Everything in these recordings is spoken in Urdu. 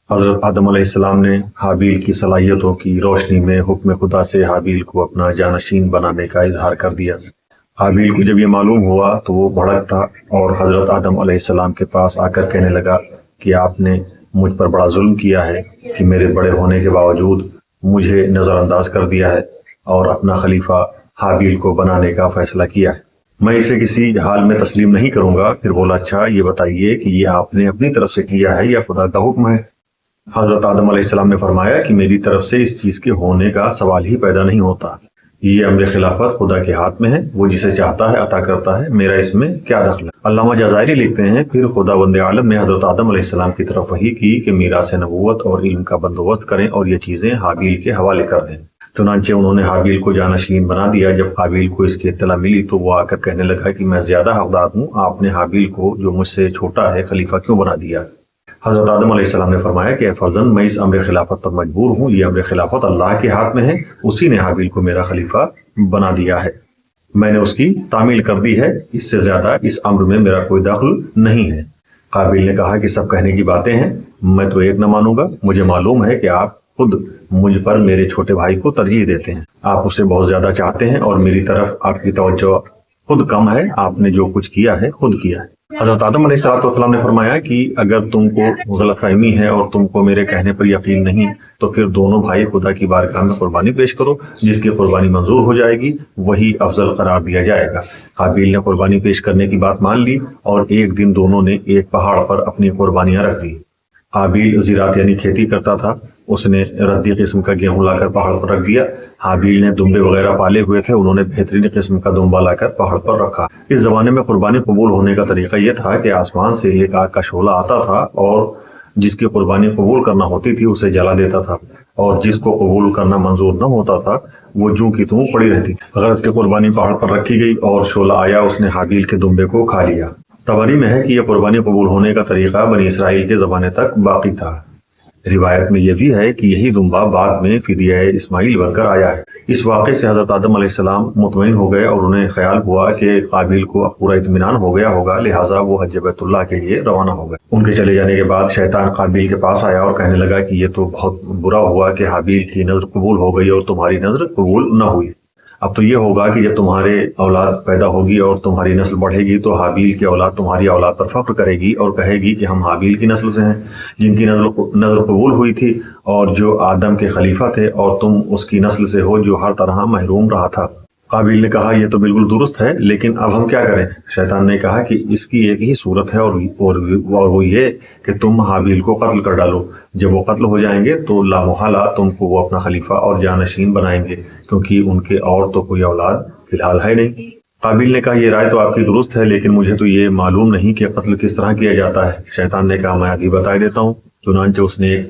حضرت آدم علیہ السلام نے حابیل کی صلاحیتوں کی روشنی میں حکم خدا سے حابیل کو اپنا جانشین بنانے کا اظہار کر دیا۔ حابیل کو جب یہ معلوم ہوا تو وہ بھڑک اٹھا اور حضرت آدم علیہ السلام کے پاس آ کر کہنے لگا کہ آپ نے مجھ پر بڑا ظلم کیا ہے کہ میرے بڑے ہونے کے باوجود مجھے نظر انداز کر دیا ہے اور اپنا خلیفہ حابیل کو بنانے کا فیصلہ کیا ہے۔ میں اسے کسی حال میں تسلیم نہیں کروں گا۔ پھر بولا، اچھا یہ بتائیے کہ یہ آپ نے اپنی طرف سے کیا ہے یا خدا کا حکم ہے؟ حضرت آدم علیہ السلام نے فرمایا کہ میری طرف سے اس چیز کے ہونے کا سوال ہی پیدا نہیں ہوتا۔ یہ امر خلافت خدا کے ہاتھ میں ہے، وہ جسے چاہتا ہے عطا کرتا ہے، میرا اس میں کیا دخل ہے؟ علامہ جزائری لکھتے ہیں، پھر خدا بند عالم نے حضرت آدم علیہ السلام کی طرف وحی کی کہ میراث نبوت اور علم کا بندوبست کریں اور یہ چیزیں حابیل کے حوالے کر دیں۔ چنانچہ انہوں نے حابیل کو جانشین بنا دیا۔ جب حابیل کو اس کی اطلاع ملی تو وہ آ کر کہنے لگا کہ میں زیادہ حقدار ہوں، آپ نے حابیل کو جو مجھ سے چھوٹا ہے خلیفہ کیوں بنا دیا؟ حضرت آدم علیہ السلام نے فرمایا کہ اے فرزند، میں اس امر خلافت پر مجبور ہوں، یہ امر خلافت اللہ کے ہاتھ میں ہے، اسی نے حابیل کو میرا خلیفہ بنا دیا ہے، میں نے اس کی تعمیل کر دی ہے، اس سے زیادہ اس امر میں میرا کوئی دخل نہیں ہے۔ قابیل نے کہا کہ سب کہنے کی باتیں ہیں، میں تو ایک نہ مانوں گا، مجھے معلوم ہے کہ آپ خود مجھ پر میرے چھوٹے بھائی کو ترجیح دیتے ہیں، آپ اسے بہت زیادہ چاہتے ہیں اور میری طرف آپ کی توجہ خود کم ہے، آپ نے جو کچھ کیا ہے خود کیا ہے۔ حضرت آدم علیہ السلام نے فرمایا کہ اگر تم کو غلط فہمی ہے اور تم کو میرے کہنے پر یقین نہیں تو پھر دونوں بھائی خدا کی بارگاہ میں قربانی پیش کرو، جس کی قربانی منظور ہو جائے گی وہی افضل قرار دیا جائے گا۔ قابیل نے قربانی پیش کرنے کی بات مان لی اور ایک دن دونوں نے ایک پہاڑ پر اپنی قربانیاں رکھ دی۔ قابیل زراعت یعنی کھیتی کرتا تھا، اس نے ردی قسم کا گیہوں لا کر پہاڑ پر رکھ دیا۔ حابیل نے دمبے وغیرہ پالے ہوئے تھے، انہوں نے بہترین قسم کا دمبا لا کر پہاڑ پر رکھا۔ اس زمانے میں قربانی قبول ہونے کا طریقہ یہ تھا کہ آسمان سے ایک آگ کا شعلہ آتا تھا اور جس کی قربانی قبول کرنا ہوتی تھی اسے جلا دیتا تھا، اور جس کو قبول کرنا منظور نہ ہوتا تھا وہ جوں کی توں پڑی رہتی تھی۔ غرض کی قربانی پہاڑ پر رکھی گئی اور شعلہ آیا، اس نے حابیل کے دمبے کو کھا لیا۔ تبری میں ہے کہ یہ قربانی قبول ہونے کا طریقہ بنی اسرائیل کے زمانے تک باقی تھا۔ روایت میں یہ بھی ہے کہ یہی دمبا بعد میں فدیہ اسماعیل بن کر آیا ہے۔ اس واقعے سے حضرت آدم علیہ السلام مطمئن ہو گئے اور انہیں خیال ہوا کہ قابیل کو پورا اطمینان ہو گیا ہوگا، لہٰذا وہ حج بیت اللہ کے لیے روانہ ہو گئے۔ ان کے چلے جانے کے بعد شیطان قابیل کے پاس آیا اور کہنے لگا کہ یہ تو بہت برا ہوا کہ حابیل کی نظر قبول ہو گئی اور تمہاری نظر قبول نہ ہوئی۔ اب تو یہ ہوگا کہ جب تمہارے اولاد پیدا ہوگی اور تمہاری نسل بڑھے گی تو حابیل کی اولاد تمہاری اولاد پر فخر کرے گی اور کہے گی کہ ہم حابیل کی نسل سے ہیں، جن کی نظر قبول ہوئی تھی اور جو آدم کے خلیفہ تھے، اور تم اس کی نسل سے ہو جو ہر طرح محروم رہا تھا۔ قابیل نے کہا یہ تو بالکل درست ہے، لیکن اب ہم کیا کریں؟ شیطان نے کہا کہ اس کی ایک ہی صورت ہے اور وہ یہ کہ تم حابیل کو قتل کر ڈالو۔ جب وہ قتل ہو جائیں گے تو لامحالہ تم کو وہ اپنا خلیفہ اور جانشین بنائیں گے، کیونکہ ان کے اور تو کوئی اولاد فی الحال ہے نہیں۔ قابیل نے کہا یہ رائے تو آپ کی درست ہے، لیکن مجھے تو یہ معلوم نہیں کہ قتل کس طرح کیا جاتا ہے۔ شیطان نے کہا میں ابھی بتا دیتا ہوں۔ چنانچہ اس نے ایک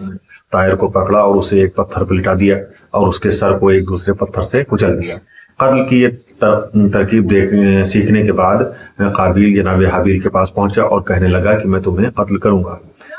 طائر کو پکڑا اور اسے ایک پتھر پہ لٹا دیا اور اس کے سر کو ایک دوسرے پتھر سے کچل دیا۔ قتل کی یہ ترکیب سیکھنے کے بعد قابیل جناب حابیل کے پاس پہنچا اور کہنے لگا کہ میں تمہیں قتل کروں گا۔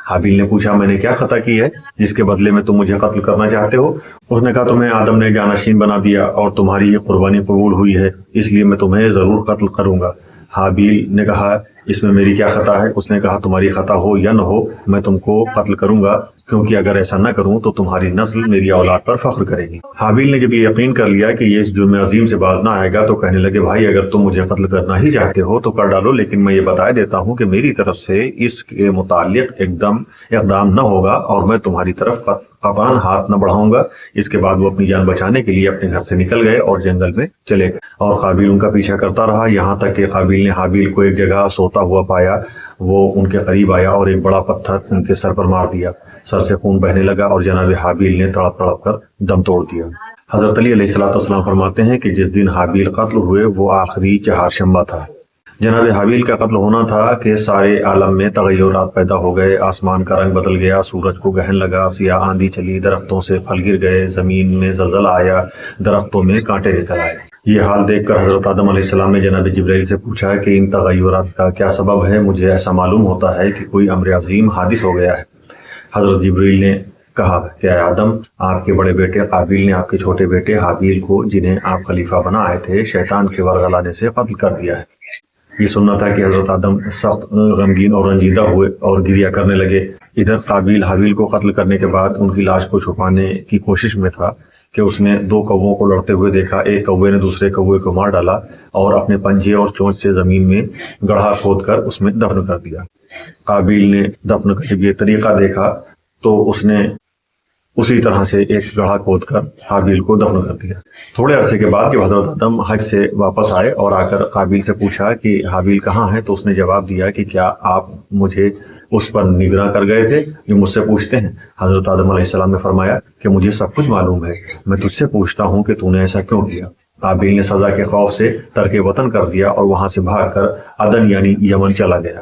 حابیل نے پوچھا میں نے کیا خطا کی ہے جس کے بدلے میں تم مجھے قتل کرنا چاہتے ہو؟ اس نے کہا تمہیں آدم نے جانشین بنا دیا اور تمہاری یہ قربانی قبول ہوئی ہے، اس لیے میں تمہیں ضرور قتل کروں گا۔ حابیل نے کہا اس میں میری کیا خطا ہے؟ اس نے کہا تمہاری خطا ہو یا نہ ہو میں تم کو قتل کروں گا، کیونکہ اگر ایسا نہ کروں تو تمہاری نسل میری اولاد پر فخر کرے گی۔ حابیل نے جب یہ یقین کر لیا کہ یہ جرم عظیم سے باز نہ آئے گا تو کہنے لگے بھائی اگر تم مجھے قتل کرنا ہی چاہتے ہو تو کر ڈالو، لیکن میں یہ بتا دیتا ہوں کہ میری طرف سے اس کے متعلق اقدام نہ ہوگا اور میں تمہاری طرف قطعاً ہاتھ نہ بڑھاؤں گا۔ اس کے بعد وہ اپنی جان بچانے کے لیے اپنے گھر سے نکل گئے اور جنگل میں چلے گئے، اور قابیل ان کا پیچھا کرتا رہا یہاں تک کہ قابیل نے حابیل کو ایک جگہ سوتا ہوا پایا۔ وہ ان کے قریب آیا اور ایک بڑا پتھر ان کے سر پر مار دیا، سر سے خون بہنے لگا اور جناب حابیل نے تڑپ تڑپ کر دم توڑ دیا۔ حضرت علی علیہ السلام فرماتے ہیں کہ جس دن حابیل قتل ہوئے وہ آخری چہارشنبہ تھا۔ جناب حابیل کا قتل ہونا تھا کہ سارے عالم میں تغیرات پیدا ہو گئے، آسمان کا رنگ بدل گیا، سورج کو گہن لگا، سیاہ آندھی چلی، درختوں سے پھل گر گئے، زمین میں زلزلہ آیا، درختوں میں کانٹے نکل آئے۔ یہ حال دیکھ کر حضرت آدم علیہ السلام نے جناب جبرائیل سے پوچھا کہ ان تغیرات کا کیا سبب ہے؟ مجھے ایسا معلوم ہوتا ہے کہ کوئی امر عظیم حادث ہو گیا ہے۔ حضرت جبرائیل نے کہا کہ اے آدم، آپ کے بڑے بیٹے قابیل نے آپ کے چھوٹے بیٹے حابیل کو، جنہیں آپ خلیفہ بنا آئے تھے، شیطان کے ورغلانے سے قتل کر دیا ہے۔ یہ سننا تھا کہ حضرت آدم سخت غمگین اور رنجیدہ ہوئے اور گریہ کرنے لگے۔ ادھر قابیل حابیل کو قتل کرنے کے بعد ان کی لاش کو چھپانے کی کوشش میں تھا کہ اس نے 2 کووں کو لڑتے ہوئے دیکھا۔ ایک کوے نے دوسرے کوے کو مار ڈالا اور اپنے پنجے اور چونچ سے زمین میں گڑھا کھود کر اس میں دفن کر دیا۔ قابیل نے دفن کا جب یہ طریقہ دیکھا تو اس نے اسی طرح سے ایک گڑھا کھود کر حابیل کو دفن کر دیا۔ تھوڑے عرصے کے بعد جب حضرت آدم حج سے واپس آئے اور آ کر قابیل سے پوچھا کہ حابیل کہاں ہے، تو اس نے جواب دیا کہ کیا آپ مجھے اس پر نگراں کر گئے تھے جو مجھ سے پوچھتے ہیں؟ حضرت آدم علیہ السلام نے فرمایا کہ مجھے سب کچھ معلوم ہے، میں تجھ سے پوچھتا ہوں کہ تو نے ایسا کیوں کیا؟ قابیل نے سزا کے خوف سے ترک وطن کر دیا اور وہاں سے بھاگ کر عدن یعنی یمن چلا گیا۔